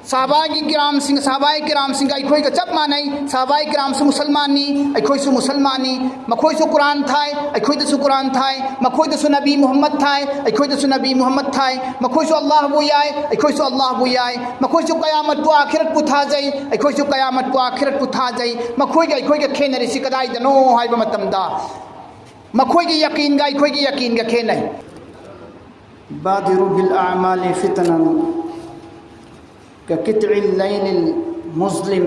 साहबाई किराम सिंह अखोई का चप मानई साहबाई किराम से मुसलमानी अखोई से मुसलमानी मखोई से कुरान थाय अखोई से कुरान थाय मखोई से नबी मोहम्मद थाय अखोई से नबी मोहम्मद थाय मखोई से अल्लाह बुयाय अखोई से अल्लाह बुयाय मखोई से कयामत को आखिरत पुथा जाई अखोई से कयामत को आखिरत पुथा जाई मखोई के खेनरी से कदाई दनो हाय बमतमदा मखोई के यकीन गा अखोई के यकीन का खेनई बादिरु बिल अमाल फितनन कक़ित्इल लैलिल मुज़लिम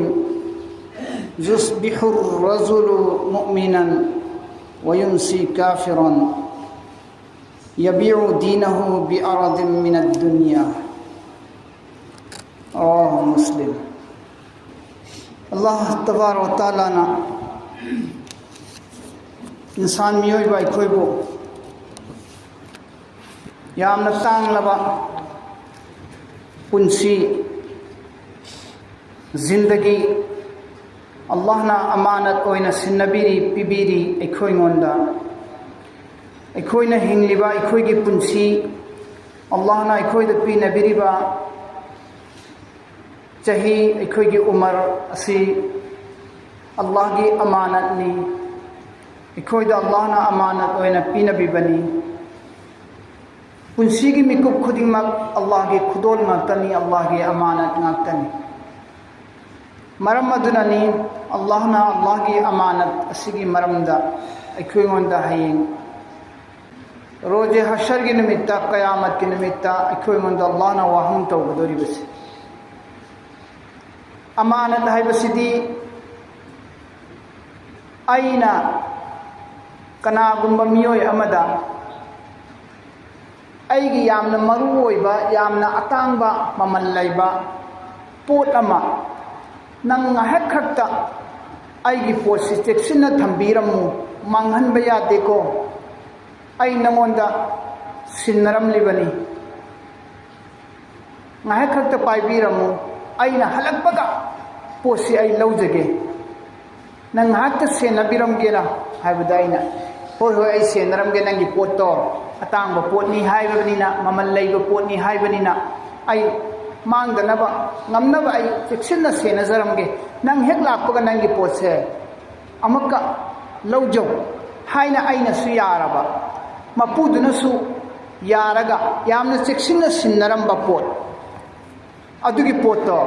युस्बिहुर रजुलु मुमिनन व युमसी काफिरन यबीउ दीनहु बिअरदिन मिनद दुनिया। रवाहु मुस्लिम। अल्लाह तबारक व तआला ना इंसान मियोइबा अखोइबो यामना तांगलबा पुंसी जिंदगी अल्लाह ना अमानत ओइना सिन्नबिरी पिबिरी अखोइंगोंदा अखोइना हिंगलिबा अखोइगी पुंसी अल्लाह ना अखोइदा पिनबिरिबा चाही अखोइगी उमर असी अल्लाह की अमानत नि अखोइदा अल्लाह ना अमानत ओइना पिनबिबनी पुंसी की मिकुप खुदिमक अल्लाह की खुदोल ngakani अल्लाह की अमानत ngakani मरम अदुननी अल्लाह ना अल्लाह की अमानत असिगी मरमदा अखोइंगोंदा हयिंग रोजे हशर की निमित्ता कयामत की निमित्ता अखोइंगोंदा अल्लाह ना वाहम तौबदोरिबसे अमानत हाइबसिदी आइना कनागुंबा मियोय अमदा अैगी यामना मरुओइबा यामना अतांगबा ममल लैबा पोट अमा नंग हेक खक्ता अैगी पोटसि चेक्सिना थंबीरमु मांगहनबा यादेको अै नंगोंदा सिन्नरमलिबनी हेक खक्ता पाइबीरमु अैना हलकपगा पोटसि अै लौजगे नंग हाक्ता सेनबिरमगेरा हाइबदा अैना होय होय अै सेनरमगे नंगी पोटतो अतांगबा पोटनी हाइबनिना ममल लैबा पोटनी हाइबनिना अै मांगदनबा ngamnaba ai cheksinna senajaramge nang hek lakpaga nangi potse amaka lawjo haina aina su yaraba mapuduna su yaraga yamna cheksinna sinnaramba pot adugi potto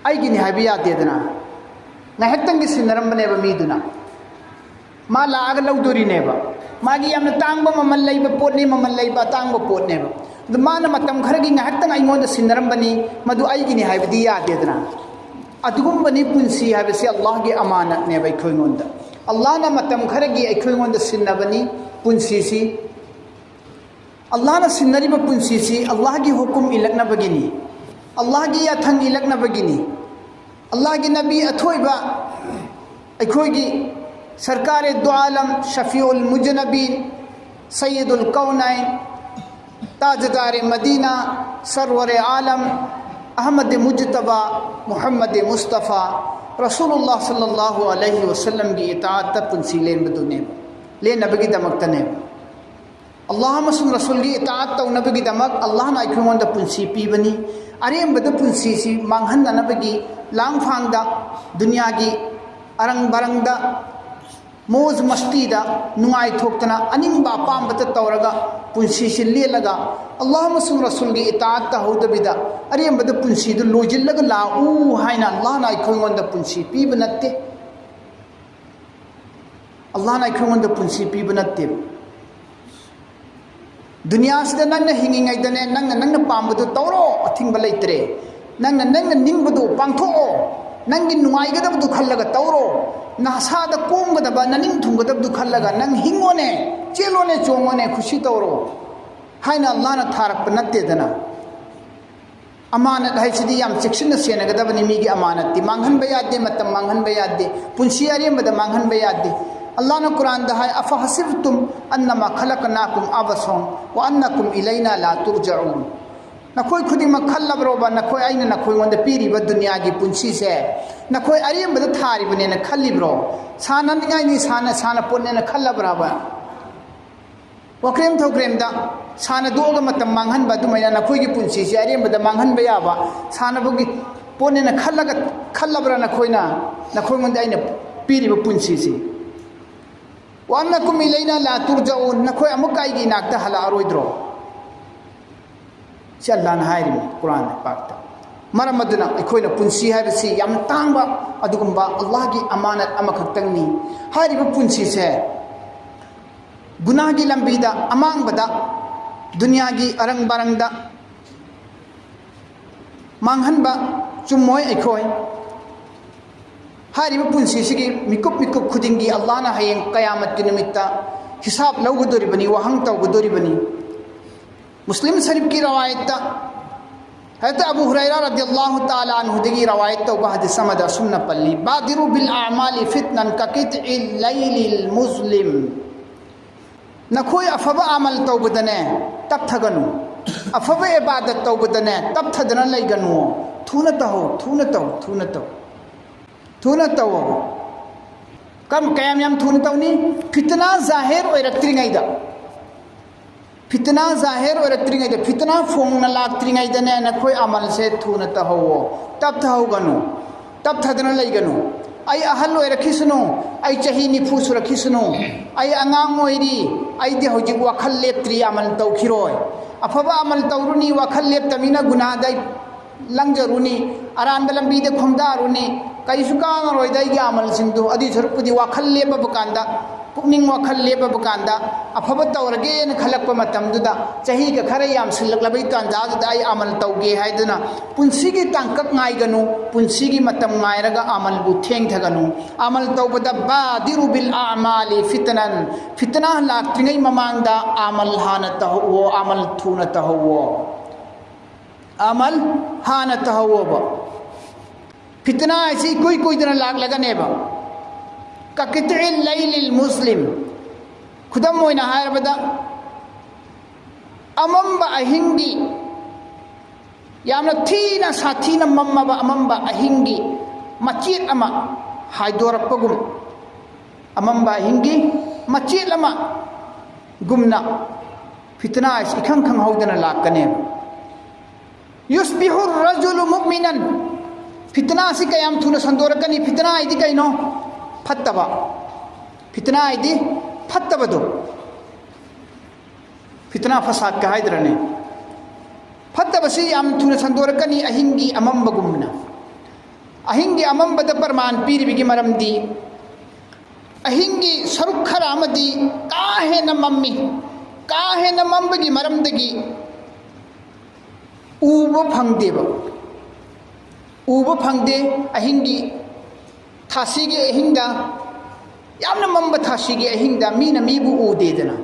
aigini habiya dedana na hektangi sinnarambane ba miduna ma laaga lawdori neba magi yamna tangba mamal laiba potni mamal laiba tangba pot neba माना मतम खरगी ngahakta aingonda sinarambani madu aigini haibdi yadedna adugumबनी पुंसी हाबसे अल्लाह की अमानत ने बै खोइंगोंदा अल्लाह ना मतम खरगी ऐ खोइंगोंदा सिन्नबनी पुंसी सी अल्लाह ना सिन्नरिबा पुंसी सी अल्लाह की हुकुम इलकना बगिनी अल्लाह की याथंग इलकना बगिनी अल्लाह की नबी अथोइबा ऐ खोइगी सरकार दो आलम शफीउल मुजनबीन सय्यदुल कौनैन ताजदार मदीना सरवर आलम अहमद मुजतबा मोहम्मद मुस्तफ़ा रसूलुल्लाह सल्लल्लाहु अलैहि वसल्लम की इताअत पुंसी लेनबदुने लेनबगी दमक्तने अल्लाह मसुम रसूल की इताअत तौनबगी दमक अल्लाह ना अखोंदा पुंसी पीबनी अरेंबद पुंसी सी मांगहननबगी लांगफांगदा दुनिया की अरंग बरंगदा मौज मस्तीदा नुआई थोक्तना अनिंबा पांबत तौरगा पुंसी से लेलगा अल्लाह मसुम रसूल की इताअत तहौदबिदा अरेंबद पुंसी दु लोजिलगा लाऊ हाइना अल्लाह ना अखोंदा पुंसी पीब नत्ते अल्लाह ना अखोंदा पुंसी पीब नत्ते दुनिया से नंग हिंगिंगैदने नंग पांबदु तौरो अथिंग लैतरे नंग निंबदु पांथोओ नंगी नुआईगदबदु खल्लगा तौरो नासाद कोंगदबा ननिंग थुंगदबदु खल्लगा नंग हिंगोने चेलोने चोंगोने खुशी तौरो हाइना अल्लाह ना थारक नत्तेदना अमानत हाइसिदी याम चेक्सिन सेनगदबनि मीगी अमानत ति मांगहनबा यादे मतम मांगहनबा यादे पुंसी अरेंबदा मांगहनबा यादे अल्लाह ने कुरान दहाय अफहसिबतुम अन्नमा खलकनाकुम अबसम व अन्नकुम इलैना ला तुरजऊन नखोय खुदिमा खल्लब्रोबा नखोय आइना नखोय गोंद पीरिबा दुनिया की पुंसी से नखोय अरेंबदा थारिबने न खल्लिब्रो साननिगायनि साना पोने न खल्लब्राबा wakrem thokram da sana doga matam manghan ba dumai na khoi gi punsi si arem da manghan ba ya ba sana bugi pone na khallabra na khoi mon dai na piri ba punsi si wa annakum ilayna la turja'un na khoi amukai gi nakta hala aroidro si Allah na hairi Quran pakta maram maduna ikhoina punsi habisi yam tangba adugumba Allah gi amanat amakhaktang ni hairi ba punsi se गुनाह की लंबी दा among बदा दुनिया की अरंग बरंग दा मांगहन बा चुमोय अखोय हारिब पुंसी सिगी मिकुप मिकुप खुदिंगी अल्लाह ना हयें कयामत की निमित्ता हिसाब लौगदोरिबनी वहंग तौगदोरिबनी मुस्लिम शरीफ की रवायत हज़रत अबू हुरैरा रज़ियल्लाहु ताला अन्हु दगी रवायत तौबा हदीस समदा सुन्ना पल्ली बादिरु बिल आमाली फितनन ककितइल लैलिल मुस्लिम नखोय अफब अमल तौबदने तब थगनु अफब इबादत तौबदने तब थदना लैगनु थून तहो कम कयाम याम थून तौनी फितना जाहिर ओइरक्त्रिङैदा फितना फोंगना लाक्त्रिङैदने नखोय अमल से थून तहो तब थहोगनु तब थदना लैगनु आई अहल ओइरखिसनु आई चही निफु सुरखिसनु आई अंगांग ओइरी आई दे होजिक वखल लेप्त्री अमल तौखिरोय अफबा अमल तौरुनी वखल लेप्तमिना गुनादाई लंगजरुनी अरांद लंबी दे खोमदारुनी कईसु कांगरोयदाई अमल सिंधु अदि सरुपुदी वखल लेपब कांदा पुनिंग वखल लेपब कांदा अफब तौरगे न खलक मतमदुदा चही का खरे याम सिलकलबै तांजादुदा आई अमल तौगे हायदना पुंसीगी तांकक गायगनु पुंसीगी मतम गायरगा अमल बु थेंगथगनु अमल तौबदा बादिरु बिल आमाली फितना लाक्त्रिङै ममांगदा अमल हाना तहवो अमल थुना तहवो अमल हाना तहवो फितना ऐसी कोई दना लाग लगनेबा ककितइल लैलिल मुस्लिम खुदम मोइना हायरबदा अमम्बा अहिंगी यामना थीना साथीना मम्मबा अमम्बा अहिंगी मचीत अमा हायदोरपगुम अमम्बा अहिंगी मचीत अमा गुमना फितना ऐसी खंग हौदना लाकने युस्बिहु रजुलु मुमिनन फितना से कयाम थुना संदोरकनी फितना आइदी कइनो फत्तबा फितना आइदी फत्तबदो फितना फसाद का हाइद्रने फत्तबसी याम थुना संदोरकनी अहिंगी अमम्बगुमना अहिंगी अमम्बद परमान पीरिबिगी मरमदी अहिंगी सरुक खरामदी काहे न मम्बगी मरमदगी ऊब फंगदे अहिंगी थासीगे अहिंगा यामना मम्ब थासीगे अहिंगा मीना मीबु उदेदना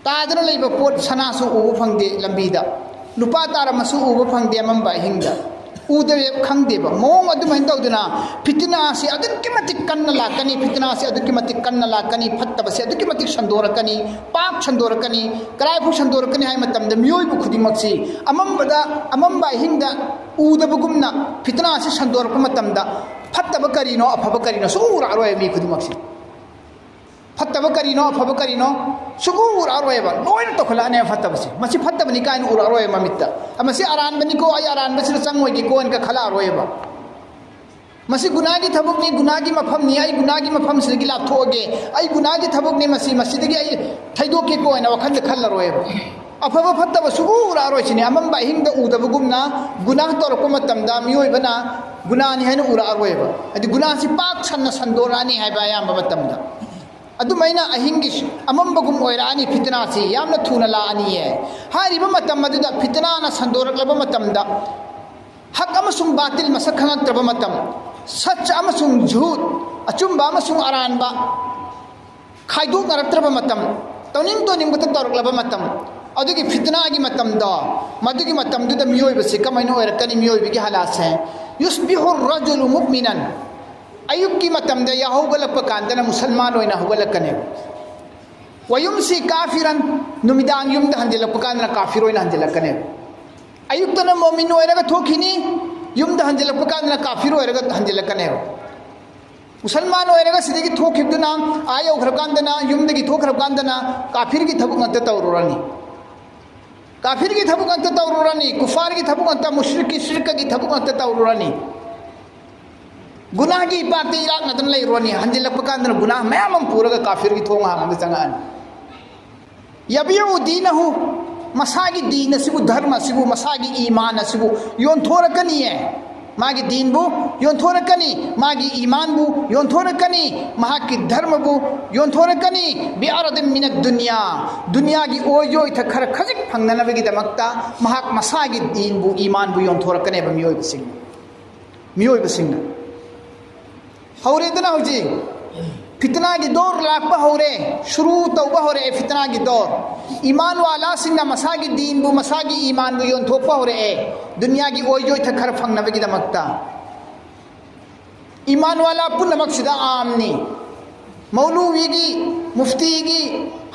तादना लैबा पोट सनासु ऊब फंगदे लंबीदा लुपा तारमसु ऊब फंगदे मम्ब अहिंगा उदे खंगदेबा मोंग अदुमैन तौदना फितना से अदुक्कि मतिक कन्न लाकनी फितना से अदुक्कि मतिक कन्न लाकनी फत्तब से अदुक्कि मतिक संदोरकनी पाक संदोरकनी करायफु संदोरकनी हाय मतमदा मियोइबु खुदिमक्सी अमम्बा हिंदा उदबगुमना फितना से संदोरक मतमदा फत्तब करिनो अफब करिनो सुगुर आरोय मी खुदिमक्सी फत्तब करिनो अफब करिनो सुगुर आरोयबा लोइन तखलाने फत्तब से मसी फत्तब नि काइन उर आरोय ममित्ता मसी अरान बनी को आई अरान बसी संगोय की कोन का खला आरोयबा मसी गुनागी थबुकनी गुनागी मफम नि आई गुनागी मफम से गिला थोगे आई गुनागी थबुकनी मसी दगी आई थैदो के कोन वखन खल आरोयबा अफब फत्तब सुगुर आरोय सिने अमम्बा हिंदा उदबगुमना गुनाह तोरको मतमदा मियोइबना गुनानी हैन उर आरोयबा अदि गुनाह सि पाक सन्न संदोरानी हायबा याम मतमदा अदुमैना अहिंगी अमम्बगुम ओइरानी फितना से यामना थूना लानी है हारिबा मतम मदुदा फितना ना संदोरकलबा मतमदा हक अमसुंग बातिल मसक खंगत्रबा मतम सच अमसुंग झूठ अचुंबा अमसुंग अरानबा खाइदोक नरत्रबा मतम तौनिंग बत तौरकलबा मतम अदुगी फितना की मतमदा मदुगी मतमदुदा मियोइबसे कमैना ओइरकनी मियोइबगी हालात है युस्बिहु रजुलु मुमिनन अयुक की मतमद याहौगलप कांदना मुसलमान होइना हुगलकने वयुमसी काफिरन नुमिदांग युमद हंजलप कांदना काफिर होइना हंजलकने अयुक्तना मोमिन होइरगा थोखिनी युमद हंजलप कांदना काफिर होइरगा हंजलकने मुसलमान होएरगा सिदगी थोखिबदुना आय औखरकांदना युमदगी थोखरकांदना काफिर की थबुक अंत तौरुरानी काफिर की थबुक अंत तौरुरानी कुफार की थबुक अंत मुश्रिक की शिरक की थबुक अंत तौरुरानी गुनाह की पाती इराक नतन लेरुरानी हंजिलक पकांदना गुनाह मयाम पूरगा काफिर की थोंग हांग चंगान यबियु दीनहु मसागी दीन सिबु धर्म सिबु मसागी ईमान सिबु योंथोरकनी है मागी दीन बु योंथोरकनी मागी ईमान बु योंथोरकनी महाकी धर्म बु योंथोरकनी बिअरद मिन दुनिया दुनिया की ओयो इथ खर खजिक फंगनबगी दमक्ता महाक मसागी दीन बु ईमान बु योंथोरकने मियोय बसिंग हौरेदना हुजी फितना की दौर लापा हो रे शुरू तौबा हो रे फितना की दौर ईमान वाला सिंह मसा की दीन बु मसा की ईमान बु योन थोपा हो रे दुनिया की ओय जो खर फंगनब की दमकता ईमान वाला पुनमक सिदा आमनी मौलवी की मुफ्ती की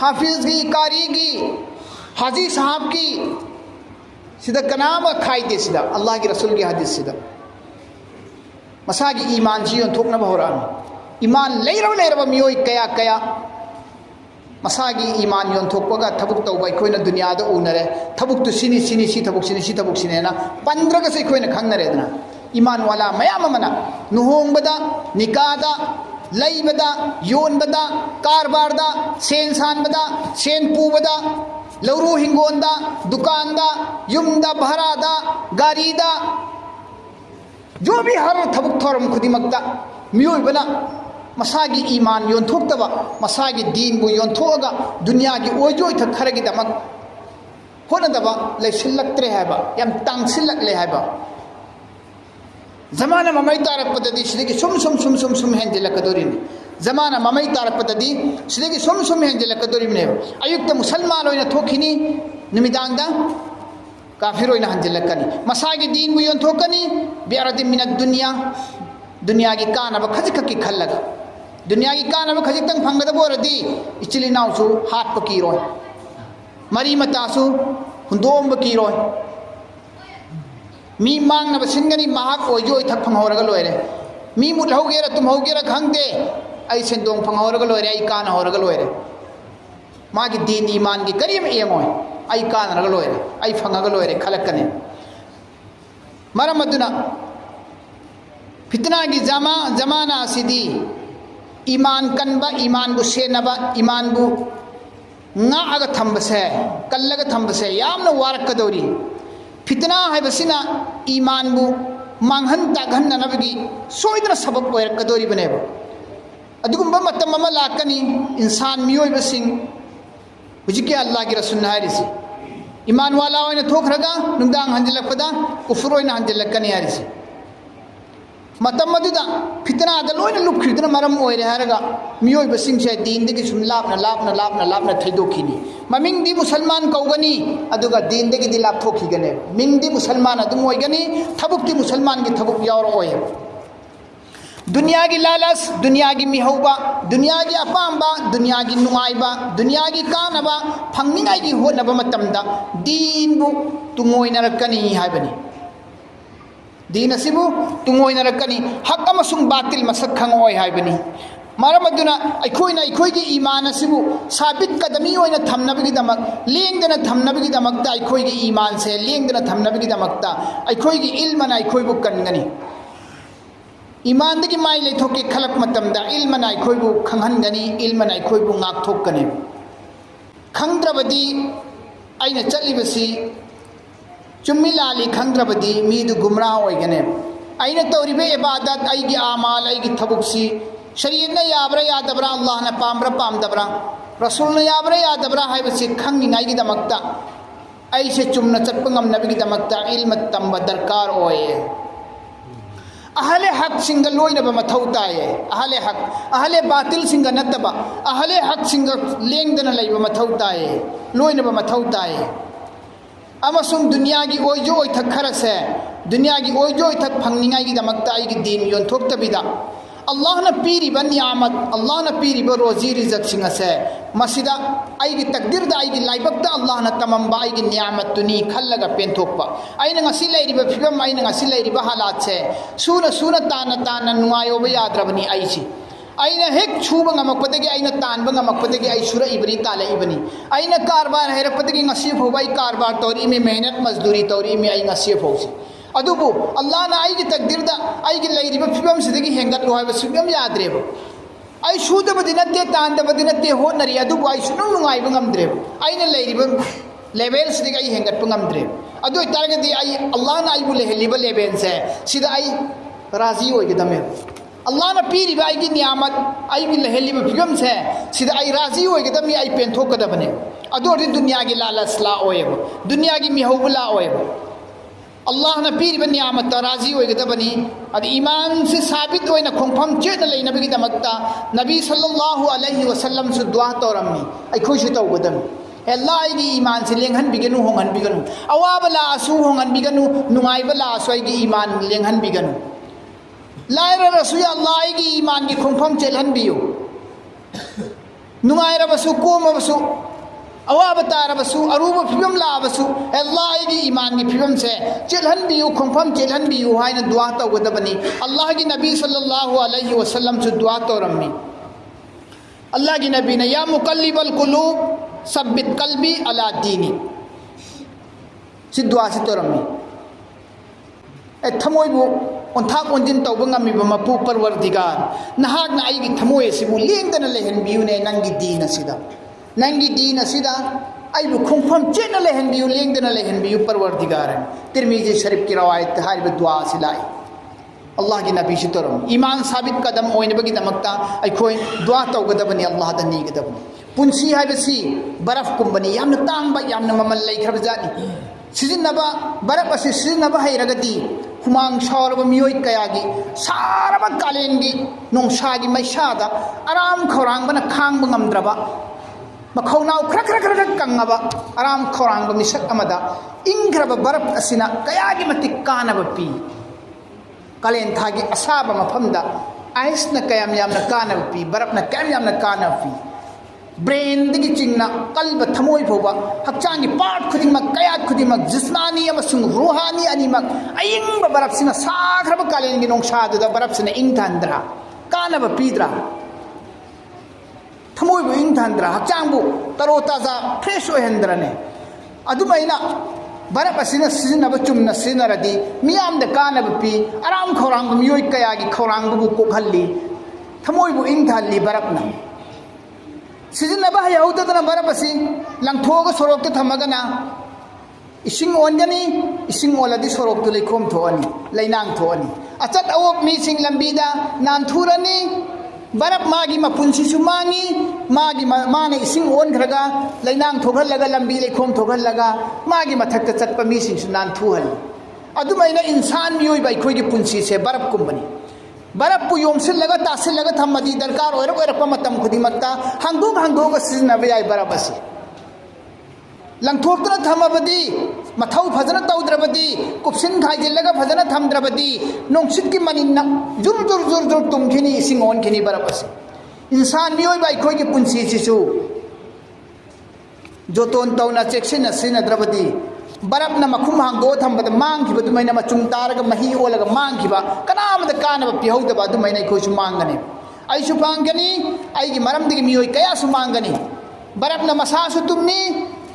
हाफिज की कारी की हाजी साहब की सिदा कनाम खाई दे सिदा अल्लाह के रसूल की हदीस सिदा मसा की ईमान जी योन थोपना हो रहा ईमान लेरब मियोय कया कया मसागी ईमान योंथोपगा थबुक तौबा अखोइना दुनियादा उनरे थबुक तो सिनी सिनी सी थबुक सिनी सी थबुक सिनेना पंद्रगा से अखोइना खंगनरेदना ईमान वाला मयाम मना नुहोंगबदा निकादा लैबदा योनबदा कारबारदा सेन सानबदा सेन पूबदा लौरू हिंगोंदा दुकानदा युमदा भरादा गारीदा जो भी हर थबुक थोरम खुदिमकदा मियोय बना मसागी ईमान योंथोक्तबा मसागी दीन बु योंथोगा दुनिया की ओजोय थ खरगी दमक होनदबा लेसिलक्त्रे हैबा याम तांगसिलक्ले हैबा जमाना ममई तारकपददी सिदगी सुम हेंजिलकदोरिनि जमाना ममई तारकपददी सिदगी सुम हेंजिलकदोरिने अयुक्त मुसलमान होइना थोखिनी निमिदांगदा काफिर होइना हंजिलकनी मसागी दीन बु योंथोकनी बिअरद मिन दुनिया दुनिया की कानब खजिक की खल्लग दुनिया की कानब खजिक फंगद बोरदी इचली नाउसु हाथ पकीरो मरी मतासु हुंदोम बकीरो मी मांगनब सिंगनी महाक ओजो इथक फंगहोरग लोयरे मी मुलहोगेरा तुम होगेरा खंगदे आई सेंदोंग फंगहोरग लोयरे आई कान होरग लोयरे मागी दीन ईमान की करीम एमोय आई कान रग लोयरे आई फंगग लोयरे खलकने मरम अदुना फितना की जमाना सिदी ईमान कनबा ईमान बु सेनबा ईमान बु नाग थंबसे कल्लग थंबसे यामना वारकदौरी फितना है बसिना ईमान बु मांगहन तागहन नबगी सोइदना सबब ओयरकदौरी बनेबो अदुगुंबा मतम अमा लाकनी इंसान मियोय बसिंग हुजिके अल्लाह की रसूल हारिसी ईमान वाला ओइना थोखरगा नुंदांग हंजलकपदा कुफर ओइना हंजलकनी हारिसी मतम मदुदा फितना लोन लुपखिदना मरम ओइरे हरगा मियोय बसिंग से दीन दगी सुम लापना थैदोखिनी ममिंग दी मुसलमान कौगनी अदुगा दीन दगी दी लाप थोखिगने मिंग दी मुसलमान अदुम ओइगनी थबुक दी मुसलमान की थबुक यावर ओय दुनिया की लालस दुनिया की मिहौबा दुनिया की अपांबा दुनिया की नुआइबा दुनिया की कानबा फंगनिंगाई की होनबा मतमदा दीन बु तुमोइनरकनी हाइबनी दीन असिबु तुमोइनरकनी हक अमसुंग बातिल मसक खंगोय हाइबनी मरम अदुना अखोइना अखोइगी ईमान असिबु साबित कदमी ओइना थमनबगी दमक लेंगदना थमनबगी दमकता अखोइगी ईमान से लेंगदना थमनबगी दमकता अखोइगी इल्मना अखोइबु कनगनी ईमान दगी माइ लेथोके खलक मतमदा इल्मना अखोइबु खंगहनगनी इल्मना अखोइबु ngakthokkani खंगद्रबदी आइना चलिबसी चुम्मी लाली खंद्रबदी मीदु गुमराह ओइगने आइना तौरिबे इबादत आइगी आमाल आइगी थबुकसी शरीयत ने याबरा यादबरा अल्लाह ने पामरा पामदबरा रसूल ने याबरा यादबरा हाइबसी खंगिंगाइगी दमकता ऐसे चुमना चटप ngamnabigi दमकता इल्म तंबा दरकार ओए अहले हक सिंग लोइनबा मथौ ताये अहले हक अहले बातिल सिंग नतबा अहले हक सिंग लेंगदना लैबा मथौ ताये लोइनबा मथौ ताये अमसुंग दुनिया की ओइजो ओइथक खरसे दुनिया की ओइजो ओइथक फंगनिंगाई की दमकता आई की दीन योंथोक्तबिदा अल्लाह ने पीरीब नियामत अल्लाह ने पीरीब रोजी रिजक सिंह से मसिदा आइगी तकदीर दा आइगी लाइबक दा अल्लाह ने तमम्बा आइगी नियामत तुनी खल्लगा पेंथोकपा आइना ngasi लेरिबा फिबम आइना ngasi लेरिबा हालात से सूना सूना ताना ताना नुआयो बे याद्रबनी आइसी आइना हेक छुबा ngमकपदगी आइना तानबा ngमकपदगी आई सुरा इबनी ताले इबनी आइना कारबार हैरपदगी ngasi फोबाई कारबार तौरी में मेहनत मजदूरी तौरी में आई ngasi फोसी अदुबु अल्लाह ना आई की तकदीर दा आई की लेरिबा फिबम सिदगी हेंगत लो हाइबा सुगम याद्रेबो आई सुदबदि नत्ते तानदबदि नत्ते होनरी अदुबु आई सुनु नुगाइबा ngमद्रेबो आइना लेरिबा लेवल सिदगी आई हेंगत ngमद्रेबो अदु इतारगदि आई अल्लाह ना आइबु लेहलिबा लेवल से सिदा आई राजी होइगदमे अल्लाह ने पीरीबा आई की नियामत आई की लेहलिबा फिबम से सिदा आई राजी होइगदमी आई पेंथोकदबने अदु दुनिया की लालसला ओएबो दुनिया की मिहौबला ओएबो अल्लाह ने पीरीब नियामत राजी होइगदबनी अदि ईमान से साबित होइना खोंफम चेत लेनबगी दमक्ता नबी सल्लल्लाहु अलैहि वसल्लम सु दुआ तौरमनी अखोइ सु तौगदम अल्लाह आइगी ईमान से लेंहन बिगनु होंगन बिगनु अवाबला असु होंगन बिगनु नुगाइबला असु आइगी ईमान लेंहन बिगनु लाइरा रसुय अल्लाह आइगी ईमान की खोंफम चेलहन बियो नुगाइरबसु कोमबसु अवाब तारबसु अरूब फिबम लाबसु अल्लाह की ईमान की फिबम से चेलहन बियु खोंफम चेलहन बियु हाइना दुआ तौगदबनी अल्लाह की नबी सल्लल्लाहु अलैहि वसल्लम से दुआ तौरमनी अल्लाह की नबी ने या मुकल्लिबल कुलूब सब्बित कल्बी अला दीनी से दुआ से तौरमनी ए थमोइबु ओंथा ओंजिन तौब ngamiba mapu परवरदिगार नहागना आइगी थमोय सिबु लेंगदना लेहन बियुने नंगी दीन सिदा नंगी दीन सिदा आइबु खोंफम चेना लेहन बियु लेंगदना लेहन बियु परवरदिगार तिरमिजी शरीफ की रवायत हारिबा दुआ सिलाई अल्लाह की नबी से तोरम ईमान साबित कदम ओइनबगी दमक्ता अखोय दुआ तौगदबनी अल्लाह दा नीगदबनी पुंसी हाइबसी बरफ कुंबनी यामना तांगबा यामना ममल लैखरबजानी सिजिनबा बरफ असि सिजिनबा हैरगदी हुमांग सौरब मियोय कयागी सारब कालेंगी नोंसागी मैसादा आराम खौरांगबना खांग ngमद्रबा मखौनाव खर खर खर कंगबा आराम खौरांग मिसक अमदा इंग्रब बरफ असिना कयागी मति कानब पी कालेन थागी असाब मफमदा आइस न कयाम यामना कानब पी बरफ न कयाम यामना कानब पी ब्रेन दिगी चिंगना कल्ब थमोय फोबा हक्चांगी पार्ट खुदिमक कयात खुदिमक जिस्मानी अमसुंग रूहानी अनिमक अयिंग बरफ सिना साखरब कालेन गी नोंसादुदा बरफ सिना इंगथांद्रा कानब पीद्रा थमोयबु इंगथांद्रा हक्चांगबु तरो ताजा फ्रेश ओहंद्रने अदुमैना बरफ असिना सिजिनब चुमना सिनरदी मियामद कानब पी आराम खौरांग मियोय कयागी खौरांगबु कोखल्ली थमोयबु इंगथाल्ली बरफना सिजिनबा हयौदना बरफ असि लंगथोग सोरोक थमगना इसिंग ओनगनी इसिंग ओलदी सोरोक तो लेखोम थोअनी लैनांग थोअनी अचत अवोक मीसिंग लंबीदा नानथुरनी बरफ मागी मपुंसी सुमांगी मागी माने इसिंग ओनखरगा लैनांग थोगहलगा लंबी लेखोम थोगहलगा मागी मथक्ता चतपा मीसिंग सु नानथुहल अदुमैना इंसान मियोय बाई खोगी पुंसी से बरफ कुंबनी बरफ पु योमसिलगा तासिलगा थमदी दरकार ओरप मतम खुदिमक्ता हंगदोग हंगदोग सिजनबा याय बरफ असि लंगथोक्तना थमबदी मथौ फजना तौद्रबदी कुपसिन खाइजिलगा फजना थमद्रबदी नोंसित की मनिन जुर जुर जुर जुर तुमखिनी इसिंग ओनखिनी बरफ असि इंसान मियोय बाई खोगी पुंसी सिसु जोतोन तौना चेक्सिन सिनद्रबदी बरफ न मखुम हांगदो थमबद मांगखिबा दुमैना मचुंग तारगा मही ओलगा मांगखिबा कनामद कानबा पिहौदबा दुमैना खोसु मांगनी आइसु पांगनी आइगी मरमदिगी मियोय कयासु मांगनी बरफ न मसासु तुमनी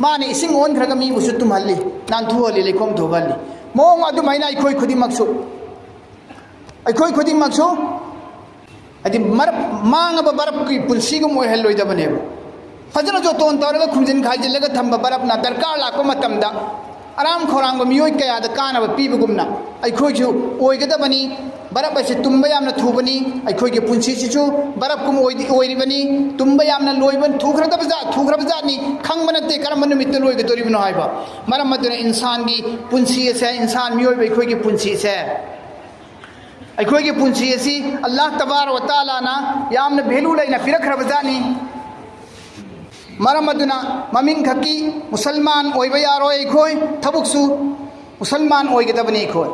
माने इसिंग ओनखरगा मी बुसु तुमहल्ली नानथुहल्ली लेखोम थोगहल्ली मोंग अदुमैना अखोय खुदिमक्सु अदि मरप मांगबा बरफ की पुलसीगुम ओहल्लोइदबनेबा फजना जोतोन तौरगा खुमजिन खाइजिलगा थंबा बरफ न दरकार लाको मतमदा आराम खौरांग मियोय कयाद कानब पीबगुमना अखोयजु ओइगदबनी बरफ असे तुम्बा यामना थुबनी अखोयगे पुंसीसिसु बरफ कुम ओइरिबनी तुम्बा यामना लोइबन थुखरबजानी खंगबनते करम निमित्त लोइगदोरिबनो हाइबा मरम मदुना इंसान की पुंसी से इंसान मियोय अखोयगे पुंसी से अखोयगे पुंसी असि अल्लाह तबारक व तआला ना यामना भेलू लेना पिरखरबजानी मरम अदुना ममिंग खकी मुसलमान ओइबा यारोय अखोय थबुकसु मुसलमान ओइगदबनी अखोय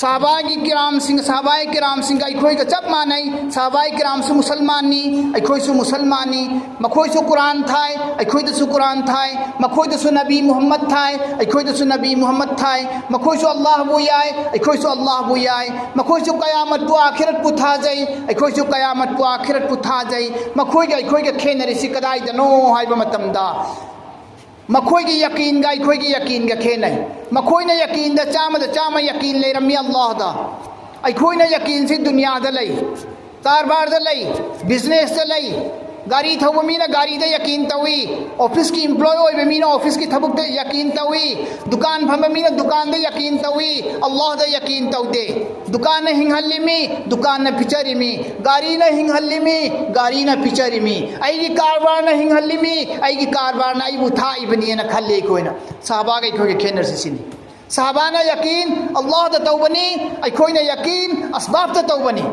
साहबाई किराम सिंह का अखोई का चप मानई साहबाई किराम से मुसलमानी अखोई से मुसलमानी मखोई से कुरान थाय अखोई से कुरान थाय मखोई से नबी मोहम्मद थाय अखोई से नबी मोहम्मद थाय मखोई से अल्लाह बुयाय अखोई से अल्लाह बुयाय मखोई से कयामत को आखिरत पुथा जाई अखोई से कयामत को आखिरत पुथा जाई मखोई के खेनरिसी कदाई दनो हाइबा मतमदा मखोई की यकीन गा अखोई की यकीन गा खेनई मखोई ने यकीन दा चाम यकीन ले रमी अल्लाह दा अखोई ने यकीन से दुनिया दा लई कारबार दा लई बिजनेस दा लई गाड़ी थव मीना गाड़ी दा यकीन तवी ऑफिस की एम्प्लॉय होय मीना ऑफिस की थबुक दा यकीन तवी दुकान फम मीना दुकान दा यकीन तवी अल्लाह दा यकीन तवदे दुकान न हिंगहल्ली में दुकान न पिचरी में गाड़ी न हिंगहल्ली में गाड़ी न पिचरी में आई कारबार न हिंगहल्ली में आई कारबार न आई बुथा इबनी न खल्ले कोइना साहबा के खोगे खेनर से सिनी साहबा न यकीन अल्लाह दा तौबनी अखोई न यकीन असबाब दा तौबनी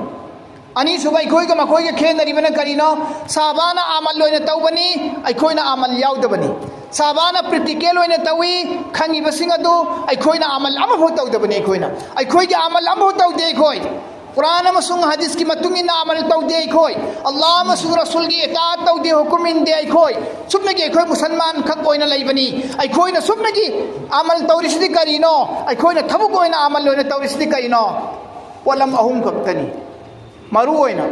अनी सुबह अखोई का मखोई के खेनरीबन करीनो साहबाना आमल लोइने तौबनी अखोइना आमल याउदबनी साहबाना प्रैक्टिकल लोइने तवी खंगिबसिंग अदु अखोइना आमल अमभो तौदबनी अखोई के आमल अमभो तौदे अखोई कुरान अमसुंग हदीस की मतुंगिना आमल तौदे अखोई अल्लाह अमसुंग रसूल की इताअत तौदे हुकुम इंदे अखोई सुबह के अखोई मुसलमान खक ओइना लैबनी अखोइना सुबह की आमल तौरिसदि करीनो अखोइना थबुक ओइना आमल लोइने तौरिसदि करीनो पोलम अहुम खक्तनी मरु होइना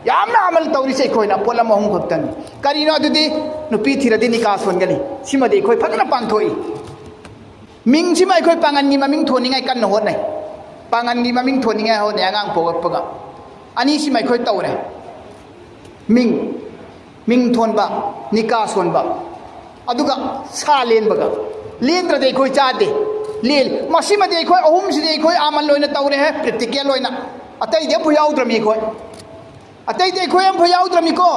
यामना अमल तौरिसे अखोइना पोलम अहुम खक्तनी करीनो अदुदि नुपी थिरदि निकास होनगनी सिमदि अखोई फजना पांथोई मिंग सिमा अखोई पांगनगी ममिंग थोनिंगाई कन्न होनै पांगनगी ममिंग थोनिंगाई होनै आंगांग पोगपगा अनि सिमा अखोई तौरे मिंग थोनबा निकास होनबा अदुगा सा लेनबगा लेंद्रदि अखोई चादे लेल मसिमदि अखोई अहुम सिदि अखोई आमल लोइना तौरे है प्रैक्टिकल लोइना अतई दे भुयाउद्रमी खोय अतई दे खोय हम भुयाउद्रमी को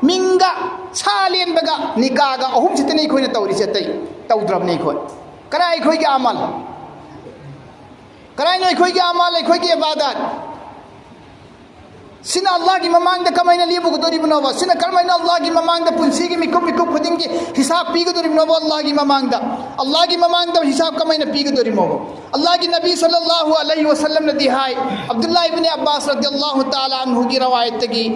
मिंगा सालेन बगा निकागा अहुम सितने खोय न तौरी से तई तौद्रमनी खोय कराय खोय के अमल कराय न खोय के अमल खोय के इबादत सिना अल्लाह की ममांग द कमाइना लिबु गदोरी बनोबा सिना करमाइना अल्लाह की ममांग द पुंसी की मिकुप खुदिंग की हिसाब पी गदोरी बनोबा अल्लाह की ममांग द हिसाब कमाइना पी गदोरी मोबो अल्लाह की नबी सल्लल्लाहु अलैहि वसल्लम ने दिहाय अब्दुल्लाह इब्न अब्बास रदियल्लाहु ताला अन्हु की रवायत की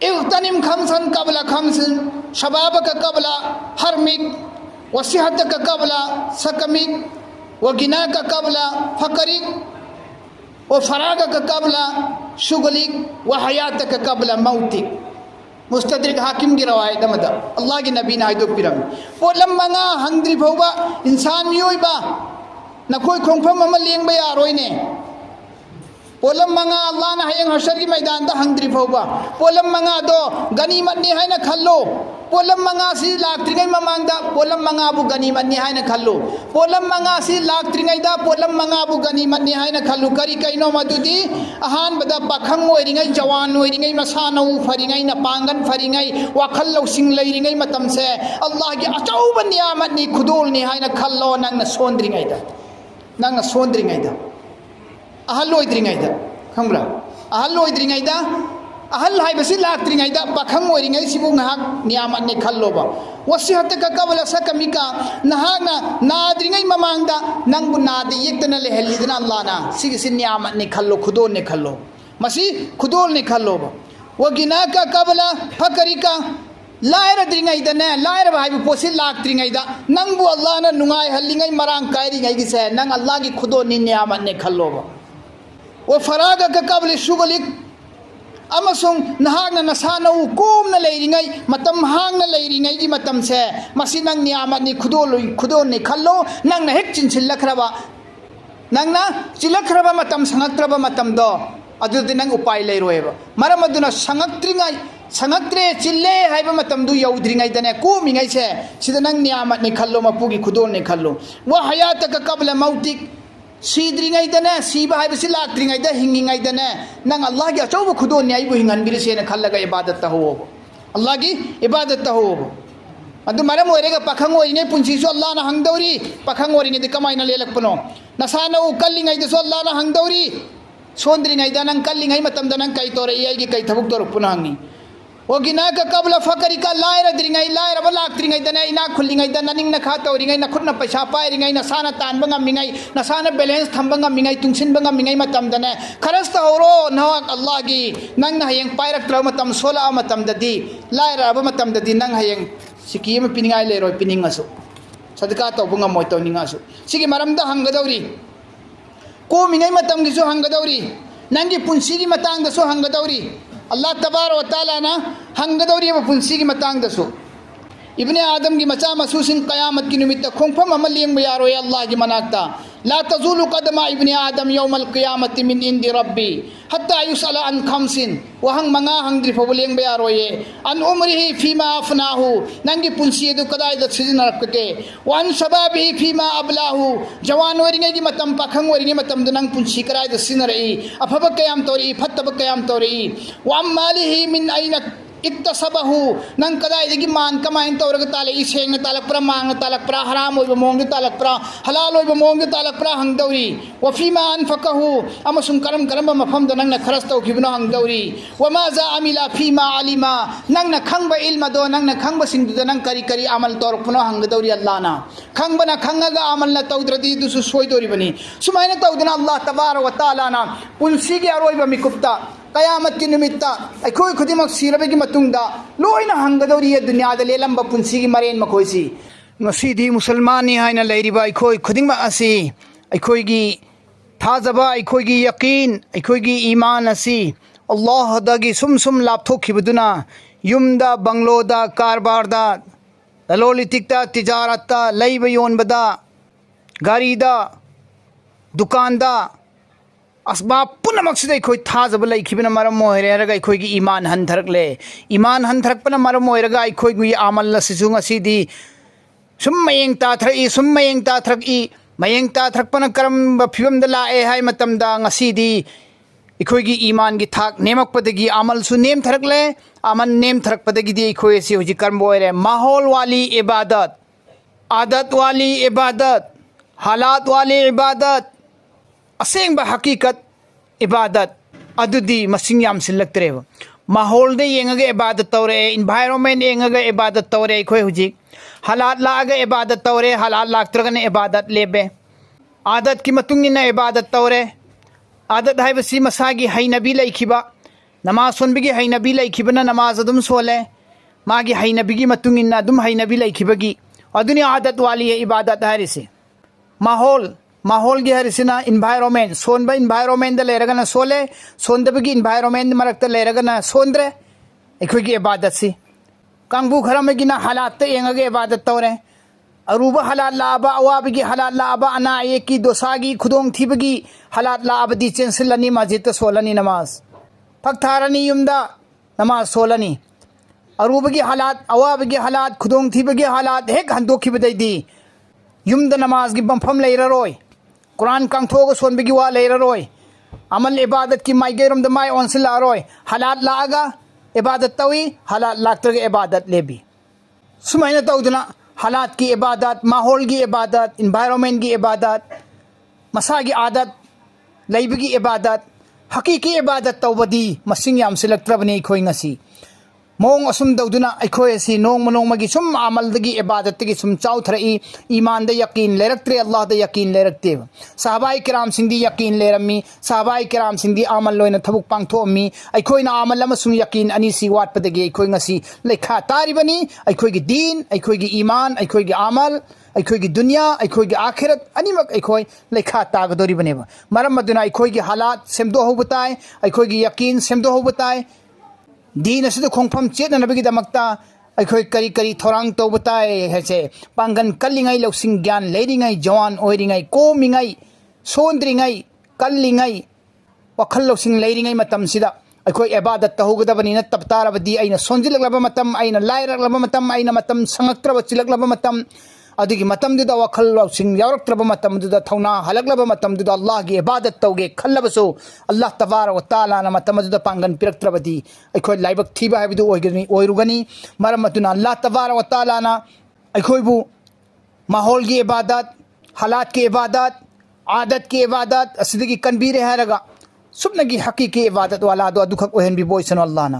इग़तनिम खमसन क़ब्ला खमसिन शबाबक क़ब्ला हरमिक वसिहतक क़ब्ला सकमिक वगिनाक क़ब्ला फकरिक व फरागक क़ब्ला शुगलिक व हयातक क़ब्ला मौतिक मुस्तदरिक हाकिम की रवायत मदा अल्लाह की नबी ने हाइदो पिरम पोलम मंगा हंग्री भौबा इंसान मियोइबा नखोई खोंफम अमा लेंबा यारोइने पोलम मंगा अल्लाह ने हयंग हशर की मैदान दा हंग्री भौबा पोलम मंगा दो गनीमत नि है न खल्लो पोलम मंगा सी लाक्त्रिंगै ममांगदा पोलम मंगा बु गनीमत नि है न खल्लो पोलम मंगा सी लाक्त्रिंगै दा पोलम मंगा बु गनीमत नि है न खल्लो करी कैनो मदुदी अहान बदा पाखंग ओइरिंगै जवान ओइरिंगै मसानौ फरिंगै न पांगन फरिंगै वाखल लौसिंग लैरिंगै मतम से अल्लाह की अचौब नियामत नि खुदोल नि है न खल्लो नंग न सोंद्रिंगै दा अहल ओइद्रिंगै दा खंब्रा अहल ओइद्रिंगै दा अहल हाइबसी लाक्त्रिंगै दा पाखंग ओइरिंगै सिबु नहाक नियामत नि खल्लोबा वसिहतक क़ब्ला सकमिका नहाना नाद्रिंगै ममांगदा नंगबु नादे येक्तना लेहल्लिदना अल्लाहना सिगिसि नियामत नि खल्लो खुदोल नि खल्लो मसी खुदोल नि खल्लोबा वगिनाका क़ब्ला फकरिका लायरद्रिंगैदने लायर भाई पोसी लाक्त्रिंगैदा नंगबु अल्लाहना नुंगाय हल्लिंगै मरांग कायरिंगै गिसे नंग अल्लाह की खुदो नि नियामत नि खल्लोबा वो फराग का कबल शुगलिक अमसुंग नहागना नसानौ कोमना लेरिंगै मतम हांगना लेरिंगै की मतम से मसी नंग नियामत नि खुदो नि खल्लो नंग न हेक चिनसिलखरबा नंग ना चिलखरबा मतम संगत्रबा मतम दो अदुदि नंग उपाय लेरोयबा मरम अदुना संगत्रे चिल्ले हाइबा मतम दु यौद्रिंगै दने कोमिंगै से सिदा नंग नियामत नि खल्लो मपुगी खुदो नि खल्लो व हयातक क़ब्ला मौतिक सीद्रिंगै दने सीबा हाइबसि लाक्त्रिंगै दा हिंगिंगै दने नंग अल्लाह की अचौब खुदो नि आइबु हिंगनबिरसेन खल्लगा इबादत तहो अल्लाह की इबादत तहो अदु मरम ओइरेगा पाखंग ओइने पुंसीसु अल्लाह ना हंगदौरी पाखंग ओइरिंगे दि कमाइना लेलकपनो नसानो कल्लिंगै दसु अल्लाह ना हंगदौरी सोंद्रिंगै दा नंग कल्लिंगै मतम दा नंग कै तोरे आइगी कै थबुक तोरपुना हंगी Ogina ka kabla fakari ka laira dringai laira balak dringai dana ina khulingai dana ning na kha tawringai na khutna paisa pairingai na sana tan banga mingai na sana balance thambanga mingai tungsin banga mingai matam dana kharas ta oro nawak Allah gi nang na hayang pairak traw matam sola matam dadi laira ba matam dadi nang hayang siki ma piningai leroi piningasu sadaka to bunga moi to ningasu sigi maramda hangadawri ko mingai matam gi so hangadawri nangi punsi gi matang da so hangadawri Allah tabar wa ta'ala na hangadawri ba punsi gi matang da so ibne adam gi macha masusin qiyamat ki nimita khongpham amaliyang bayaro ya Allah gi manakta لا تزول قدم ابن آدم يوم القيامة من عند ربي حتى يسأل عن خمس وهن منا هنگري فبولين بياروي عن عمره فيما أفناه نانجي پنسي دو كداي د سيزن ركته وعن شبابه فيما أبلاه جوان ورينگي متم پخن ورينگي متم دنان پنسي كراي د سين رئي افب قيام توري فتب قيام توري وعن ماله من أين iktasabahu nang kadai digi man kamain tawrag tale iseng talak pra mang talak pra haram oi bamong talak pra halal oi bamong talak pra hangdauri wa fima anfaqahu amasum karam karam mafam da nang na kharas taw kibna hangdauri wa ma za amila fima alima nang na khangba ilma do nang na khangba sing da nang kari kari amal tor puno hangdauri Allah na khangba na khangaga amal na tawdradi du su soi dori bani sumaina tawdana Allah tabarak wa taala na punsi gi aroi ba mikupta qiyamat ki nimitta akhoi khudimak sirabe gi matungda loina hangadori dunya da lelamba punsi gi maren makhoisi ngasidi musulmani haina leiriba akhoi khudingma asi akhoi gi thajaba akhoi gi yaqeen akhoi gi iman asi Allah dagi sum lapthokibuduna yumda bangloda karbarda lolitikta tijaratta leiba yonbada garida dukanda asbab punamak sidai khoi thajaba laikhibina maram moire raga khoi gi iman hanthrakle iman hanthrakpana maram moire ga khoi gi amal la sijung asidi summayeng ta thrak i mayeng ta thrakpana karam ba phibam da la e hai matam da ngasidi khoi gi iman gi thak nemak padagi amal su nem thrakle aman nem thrak padagi di khoi si hoji karm boire mahol wali ibadat adat wali ibadat halat wali ibadat aseng ba hakikat ibadat adudi masing yam silaktreba mahol de yengaga ibadat tawre environment yengaga ibadat tawre khoi huji halat laaga ibadat tawre halat laktraga ne ibadat lebe adat ki matungina ibadat tawre adat haibasi masagi hainabi laikhiba namaz sonbigi hainabi laikhibana namaz adum sole magi hainabi gi matungina adum hainabi laikhibagi aduni adat wali ibadat harise mahol gi harisina environment sonba environment da leragana sole sondabagi environment marakta leragana sondre ekhoi gi ibadat si kangbu kharamagi na halat te engage ibadat tawre aruba halal laaba awabigi halal laaba ana eki dosagi khudong thibagi halat laaba di chensilani masjid ta solani namaz phaktarani yumda namaz solani arubagi halat awabagi halat khudong thibagi halat hek handokhi badai di yumda namaz gi bampham leiraroi Quran kang thoga sonbigi wa leiraroi amal ibadat ki mai gairam da mai onsila roi halat laaga ibadat tawi halat laktraga ibadat lebi sumaina tawduna halat ki ibadat mahol gi ibadat environment gi ibadat masagi adat leibigi ibadat hakiki ibadat tawbadi masing yam silaktrabani khoi ngasi mong asum dauduna akhoi asi nong manong magi sum amal dagi ibadat gi sum chau thrai iman da yaqeen leraktre Allah da yaqeen lerakte sahabai kiram singdi yaqeen lerami sahabai kiram singdi amal loina thabuk pangtho mi akhoi na amal lama sum yaqeen ani si wat padagi akhoi ngasi lekha tari bani akhoi gi din akhoi gi iman akhoi gi amal akhoi gi dunya akhoi gi akhirat animak akhoi lekha tagadori baneba maram maduna akhoi gi halat semdo hobutai akhoi gi yaqeen semdo hobutai din asida khongpham chetna nabigi damakta akhoi kari kari thorang to batai hese pangan kallingai loksing gyan leiringai jawan oiringai komingai sondringai kallingai wakhal loksing leiringai matam sida akhoi ibadat ta hogadabani na taptarabadi aina sonjilaglaba matam aina lairaglaba matam aina matam sangaktraba chilaglaba matam adigi matam duda wakhal loksing yaraktraba matam duda thauna halaglaba matam duda Allah gi ibadat tawge khallabaso Allah tabarak wa taala na matam duda pangan piraktrabadi akhoi laibak thiba habidu oirugani maram matuna Allah tabarak wa taala na akhoi bu mahol gi ibadat halat ki ibadat adat ki ibadat asidigi kanbire haraga subnagi hakiki ibadat wala do dukhak ohen bi boysan Allah na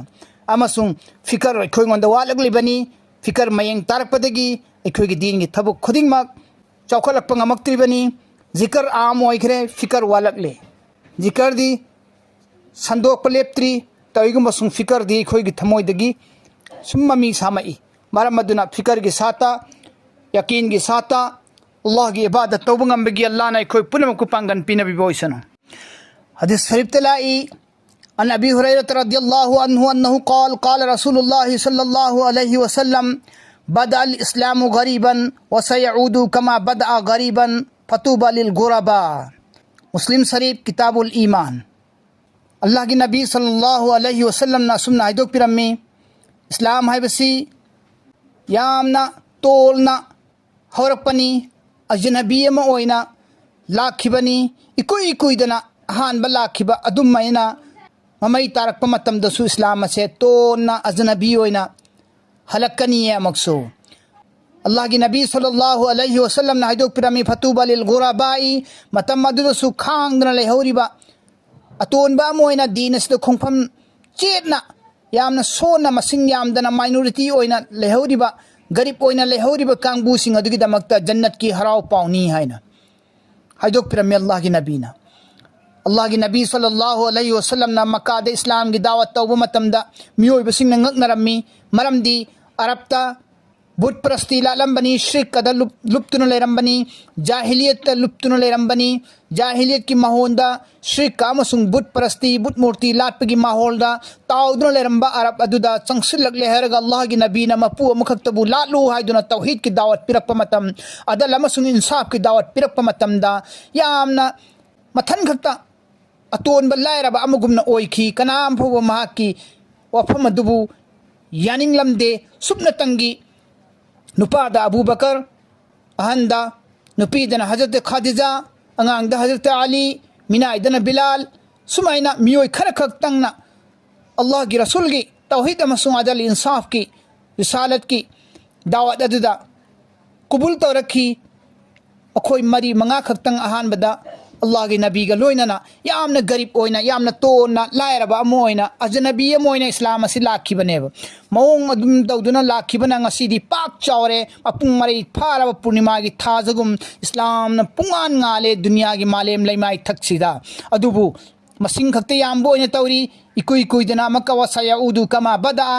अमसुंग फिकर अखोइंगोंदा वालगलिबनी फिकर मयंग तारकपदगी अखोइगी दीन की थबुक खुदिंगमक चौखलकप ngamक्त्रिबनी जिकर आम ओइखरे फिकर वालकले जिकर दी संदोक लेप्त्री तौइगुमसुंग फिकर दी अखोइगी थमोइदगी सुम्ममी सामई मरम अदुना फिकर की साता यकीन की साता अल्लाह की इबादत तौब ngambगी अल्लाह ना अखोइ पुनमकु पांगन पिनबी बोइसनो हदीस शरीफ तलाई अन अबी हुरैरह रदियल्लाहु अन्हु अन्नहु क़ाल रसूलुल्लाह सल्लल्लाहु अलैहि वसल्लम बदअल इस्लामु गरीबन व सयऊदु कमा बदअ गरीबन फतूबा लिल गुरबा मुस्लिम शरीफ किताबुल ईमान अल्लाह की नबी सल्लल्लाहु अलैहि वसल्लम ना सुमना हाइदोक पिरम्मी इस्लाम हाइबसी यामना तोलना हौरकपनी अजनबी अमा ओइना लाखिबनी इकुई इकुइदना अहानबा लाखिबा अदुमैना ममई तारकप मतमदसु इस्लाम से तोना अजनबी ओइना हलकनी है मकसू अल्लाह की नबी सल्लल्लाहु अलैहि वसल्लम ने हाइदोक पिरमी फतूबा लिल गुरबाई मतम अदुदसु खांगदना लेहौरिबा अतोनबा मोइना दीनसद खोंफम चेतना यामना सोना मसिंग यामदना माइनॉरिटी ओइना लेहौरिबा गरीब ओइना लेहौरिबा कांगबुसिंग अदुगी दमकता जन्नत की हराव पाउनी हाइना हाइदोक पिरमी अल्लाह की नबीना अल्लाह की नबी सल्लल्लाहु अलैहि वसल्लम ना मक्का दे इस्लाम की दावत तौब मतमदा मियोइबसिंग ngaknarami मरमदी अरबता बुत प्रस्ती लालंबनी श्रिक कदा लुप्तुन लेरंबनी जाहिलियत लुप्तुन लेरंबनी जाहिलियत की माहौलदा श्रिक कामसुंग बुत प्रस्ती बुत मूर्ति लाटपगी माहौलदा ताउदुन लेरंबा अरब अदुदा चंगसिलक लेहरगा अल्लाह की नबी ना मपु अमखक्तबु लालु हाइदुना तौहीद की दावत पिरक्प मतम अदल अमसुंग इंसाफ की दावत पिरक्प मतमदा यामना मथन खक्ता अतोनबा लायरबा अमगुमना ओइखी कनाम फोबो महाकी वफम अदुबु यानिंगलमदे सुपनतंगी नुपादा अबू बकर अहंदा नुपीदना हजरत खादिजा अंगांगदा हजरत अली मिनाइदना बिलाल सुमाइना मियोय खर खक्तंगना अल्लाह की रसूल की तौहीद अमसुंग अदल इंसाफ की रिसालत की दावत अदुदा कबूल तौरखी अखोई मरी मंगा खक्तंग अहानबदा अल्लाह की नबी का लोइना यामना गरीब ओइना यामना तोना लायरबा अमोइना अजनबी अमोइना इस्लाम असि लाखिबनेब मौंग अदुम तौदुना लाखिबना ngasiदी पाक चावरे अपुंग मरै फारब पूर्णिमा की थाजगुम इस्लाम न पुंगान ngale दुनिया की मालेम लैमाई थक्सिदा अदुबु मसिंग खक्ते यामबो ओइना तौरी इकुई कुइदना मक्का वसयऊदु कमा बदा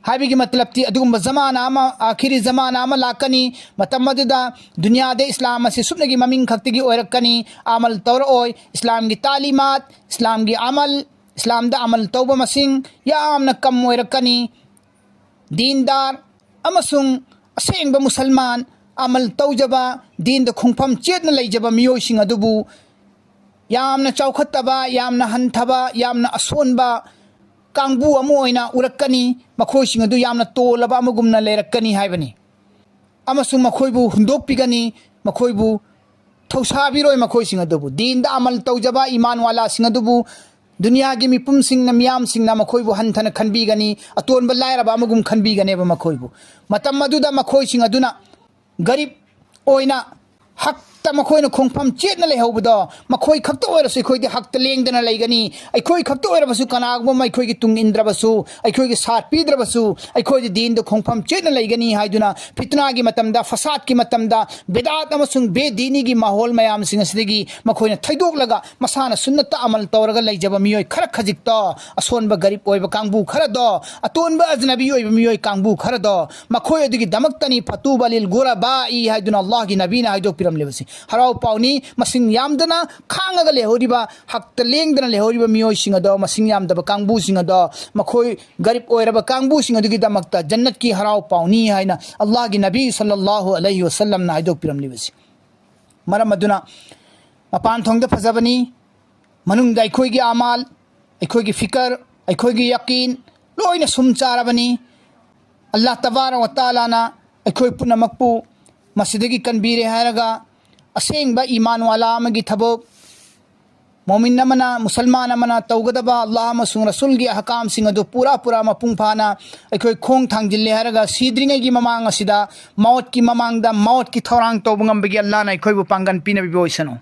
हाइबी मतलब थी अदुगुम जमाना आखिरी जमाना लाकनी मतमदुदा दुनिया दे इस्लाम से सुपनगी ममिंग खक्तिगी ओरकनी अमल तौर ओय इस्लाम की तालीमात इस्लाम की अमल इस्लाम दा अमल तौब मसिंग यामना कम ओरकनी दीनदार अमसुंग असेंग मुसलमान अमल तौजबा दीन द खुंफम चेतना लेजबा मियोसिंग अदुबु यामना चौखतबा यामना हंथबा यामना असोनबा कांगबू अमो ओइना उरक्कनी मखोइसिंग अदु यामना तोलबा अमगुमना लेरक्कनी हाइबनी अमसुंग मखोइबु हुंदोकपिगनी मखोइबु थौसाबिरोय मखोइसिंग अदुबु दीन दा अमल तौजबा ईमान वाला सिंग अदुबु दुनिया की मिपुम सिंग न मियाम सिंग न मखोइबु हंथन खनबीगनी अतोनबा लायरबा अमगुम खनबीगनेबा मखोइबु मतम अदुदा मखोइसिंग अदुना गरीब ओइना हक मखोइन खोंफम चेतना लेहौबदो मखोइ खक्ता ओइरसु अखोइदि हक लेंदना लेगनी अखोइ खक्ता ओइरबसु कनागुम अखोइगी तुंग इंद्रबसु अखोइगी साथ पीद्रबसु अखोइदि दीन दो खोंफम चेतना लेगनी हाइदुना फितना की मतमदा फसाद की मतमदा बिदात अमसुंग बेदीनी की माहौल मयाम सिंग असदिगी मखोइना थैदोकलगा मसाना सुन्नत अमल तौरगा लेजबा मियोय खर खजिक्ता असोनबा गरीब ओइबा कांगबु खरदो अतोनबा अजनबी ओइबा मियोय कांगबु खरदो मखोइ अदिगी दमक्तनी फतूबा लिल गुरबाई हाइदुना अल्लाह की नबीना हाइदोक पिरमलेबसी हराव पाउनी मसिंग यामदना खांगगा लेहोरिबा हक्त लेंगदना लेहोरिबा मियोइसिंग अदो मसिंग यामदबा कांगबुसिंग अदो मखोइ गरीब ओइरबा कांगबुसिंग अदुगी दमक्ता जन्नत की हराव पाउनी हाइना अल्लाह की नबी सल्लल्लाहु अलैहि वसल्लम ना हाइदोक पिरमलिबसी मरम अदुना मपान थोंगदा फजबनी मनुंगदा अखोइगी अमाल अखोइगी फिकर अखोइगी यकीन लोइना सुम चारबनी अल्लाह तबारक व तआला ना अखोइ पुनमकपु मसिदगी कनबीरे हारगा असेंबा ईमान वाला अमगी थबोक मोमिन अमना मुसलमान अमना तौगदबा अल्लाह मसुंग रसूल की अहकाम सिंग अदु पूरा मपुंग फाना अखोइ खोंग थांजिल्ले हारगा सीद्रिंगै की ममांग असिदा मौत की ममांगदा मौत की थौरांग तौबंगम बगी अल्लाह ना अखोइबु पांगन पिनबि बोइसनो।